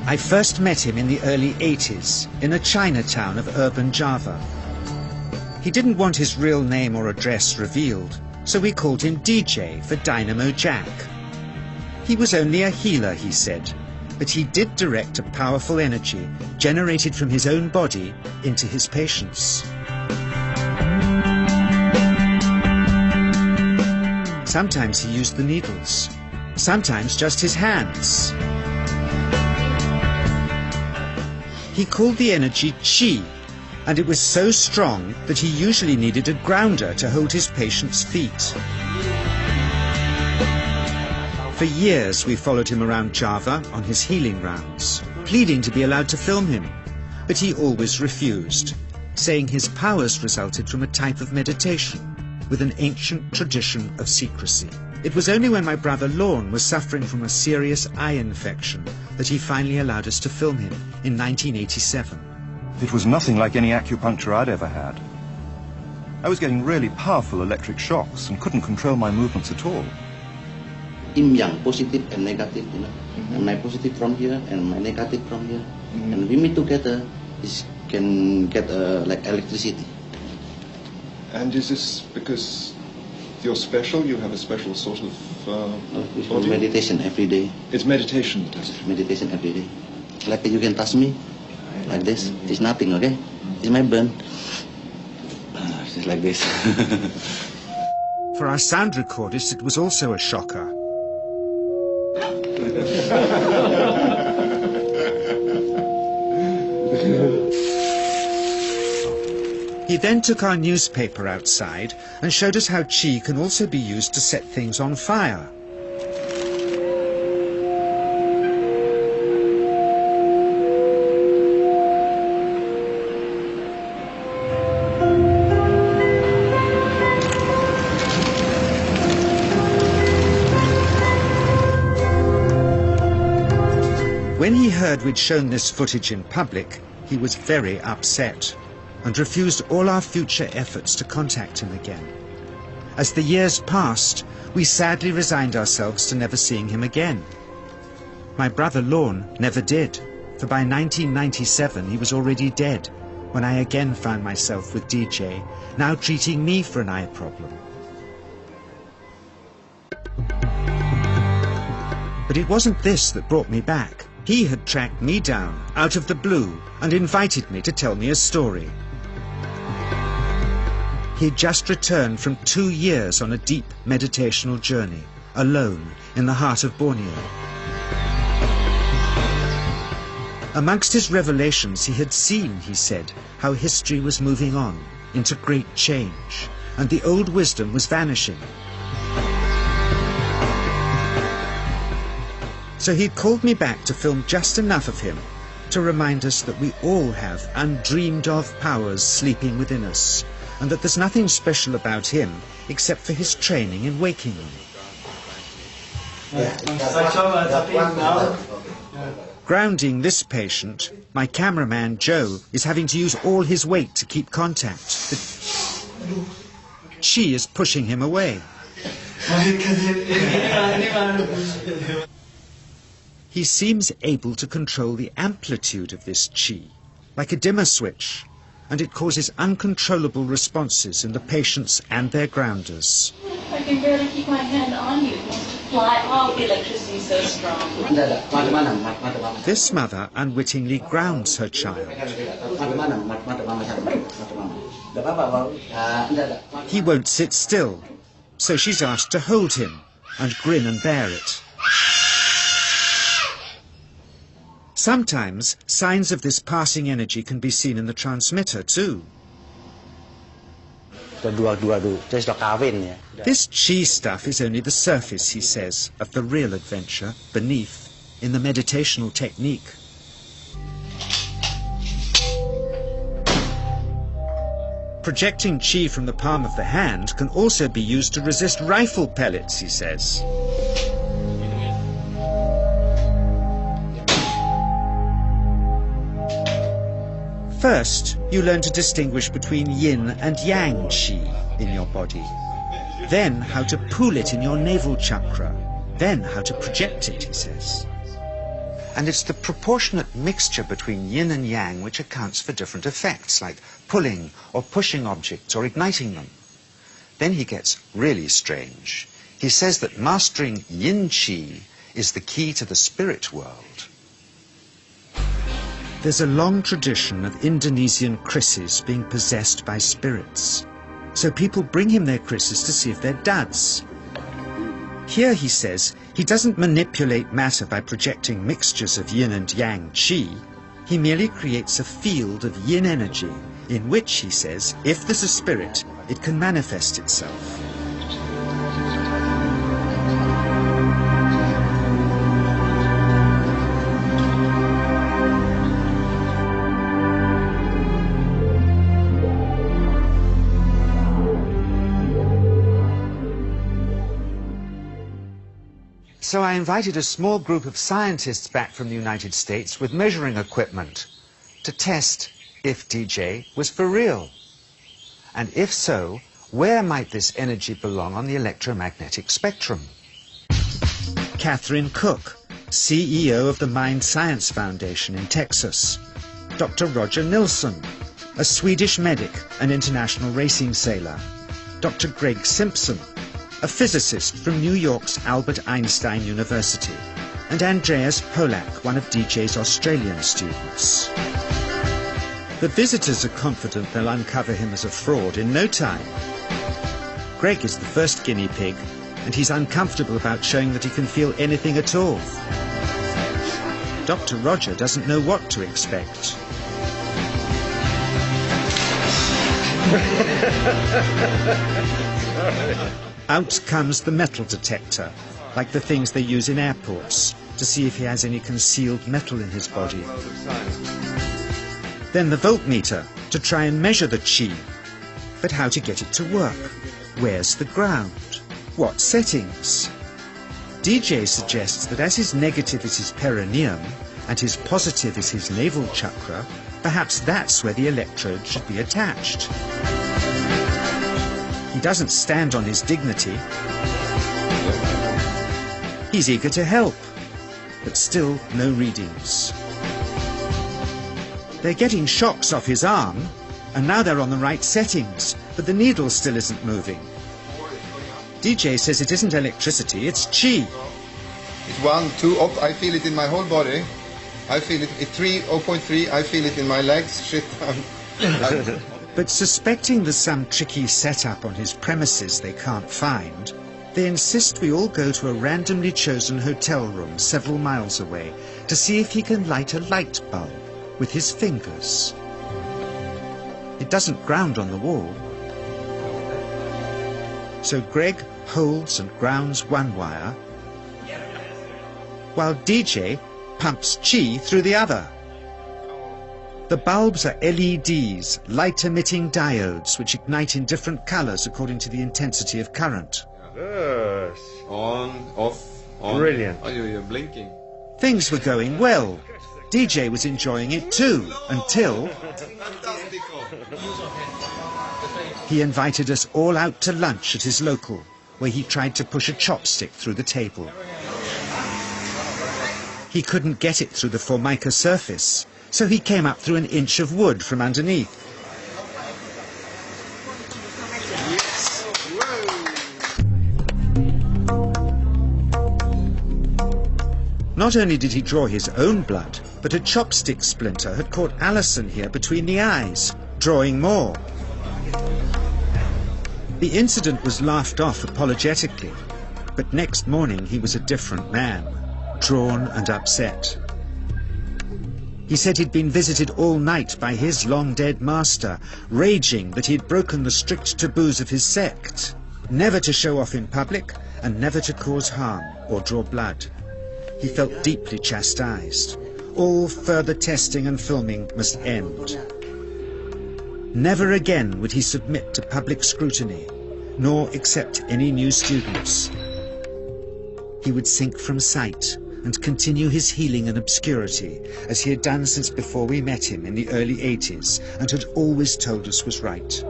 I first met him in the early 80s in a Chinatown of urban Java. He didn't want his real name or address revealed, so we called him DJ for Dynamo Jack. He was only a healer, he said, but he did direct a powerful energy generated from his own body into his patients. Sometimes he used the needles, sometimes just his hands. He called the energy Qi, and it was so strong that he usually needed a grounder to hold his patients' feet. For years we followed him around Java on his healing rounds, pleading to be allowed to film him, but he always refused, saying his powers resulted from a type of meditation with an ancient tradition of secrecy. It was only when my brother Lorne was suffering from a serious eye infection that he finally allowed us to film him in 1987. It was nothing like any acupuncture I'd ever had. I was getting really powerful electric shocks and couldn't control my movements at all. Yin yang, positive and negative, you know. And my positive from here and my negative from here. And we meet together, this can get like electricity. And is this because you're special? You have a special sort of body? Meditation every day. It's meditation that does it? Meditation every day. Like you can touch me, like this. It's nothing, okay? It's my burn. Just like this. For our sound recordist, it was also a shocker. He then took our newspaper outside and showed us how Qi can also be used to set things on fire. When he heard we'd shown this footage in public, he was very upset and refused all our future efforts to contact him again. As the years passed, we sadly resigned ourselves to never seeing him again. My brother Lorne never did, for by 1997 he was already dead, when I again found myself with DJ, now treating me for an eye problem. But it wasn't this that brought me back. He had tracked me down out of the blue and invited me to tell me a story. He'd just returned from 2 years on a deep meditational journey, alone in the heart of Borneo. Amongst his revelations, he had seen, he said, how history was moving on into great change, and the old wisdom was vanishing. So he'd called me back to film just enough of him to remind us that we all have undreamed of powers sleeping within us, and that there's nothing special about him except for his training in waking them. Grounding this patient, my cameraman Joe is having to use all his weight to keep contact. But Qi is pushing him away. He seems able to control the amplitude of this Qi, like a dimmer switch, and it causes uncontrollable responses in the patients and their grounders. I can barely keep my hand on you. Fly off, the electricity is so strong. This mother unwittingly grounds her child. He won't sit still, so she's asked to hold him and grin and bear it. Sometimes signs of this passing energy can be seen in the transmitter too. This Qi stuff is only the surface, he says, of the real adventure beneath, in the meditational technique. Projecting Qi from the palm of the hand can also be used to resist rifle pellets, he says. First, you learn to distinguish between yin and yang Qi in your body. Then how to pool it in your navel chakra. Then how to project it, he says. And it's the proportionate mixture between yin and yang which accounts for different effects, like pulling or pushing objects or igniting them. Then he gets really strange. He says that mastering yin qi is the key to the spirit world. There's a long tradition of Indonesian krisis being possessed by spirits. So people bring him their krisis to see if they're duds. Here, he says, he doesn't manipulate matter by projecting mixtures of yin and yang qi. He merely creates a field of yin energy in which, he says, if there's a spirit, it can manifest itself. So I invited a small group of scientists back from the United States with measuring equipment to test if DJ was for real. And if so, where might this energy belong on the electromagnetic spectrum? Catherine Cook, CEO of the Mind Science Foundation in Texas. Dr. Roger Nilsson, a Swedish medic and international racing sailor. Dr. Greg Simpson, a physicist from New York's Albert Einstein University, and Andreas Polak, one of DJ's Australian students. The visitors are confident they'll uncover him as a fraud in no time. Greg is the first guinea pig, and he's uncomfortable about showing that he can feel anything at all. Dr. Roger doesn't know what to expect. Out comes the metal detector, like the things they use in airports, to see if he has any concealed metal in his body. Then the voltmeter, to try and measure the qi. But how to get it to work? Where's the ground? What settings? DJ suggests that as his negative is his perineum, and his positive is his navel chakra, perhaps that's where the electrode should be attached. He doesn't stand on his dignity. He's eager to help, but still no readings. They're getting shocks off his arm, and now they're on the right settings, but the needle still isn't moving. DJ says it isn't electricity, it's qi. It's 1, 2, I feel it in my whole body. I feel it at 3, 0.3, I feel it in my legs. Shit. But suspecting there's some tricky setup on his premises they can't find, they insist we all go to a randomly chosen hotel room several miles away to see if he can light a light bulb with his fingers. It doesn't ground on the wall. So Greg holds and grounds one wire, while DJ pumps qi through the other. The bulbs are LEDs, light-emitting diodes, which ignite in different colors according to the intensity of current. Yes. On, off, on. Brilliant. Oh, you're blinking. Things were going well. DJ was enjoying it too, until he invited us all out to lunch at his local, where he tried to push a chopstick through the table. He couldn't get it through the Formica surface, so he came up through an inch of wood from underneath. Not only did he draw his own blood, but a chopstick splinter had caught Alison here between the eyes, drawing more. The incident was laughed off apologetically, but next morning he was a different man, drawn and upset. He said he'd been visited all night by his long-dead master, raging that he'd broken the strict taboos of his sect, never to show off in public and never to cause harm or draw blood. He felt deeply chastised. All further testing and filming must end. Never again would he submit to public scrutiny, nor accept any new students. He would sink from sight and continue his healing in obscurity, as he had done since before we met him in the early 80s and had always told us was right.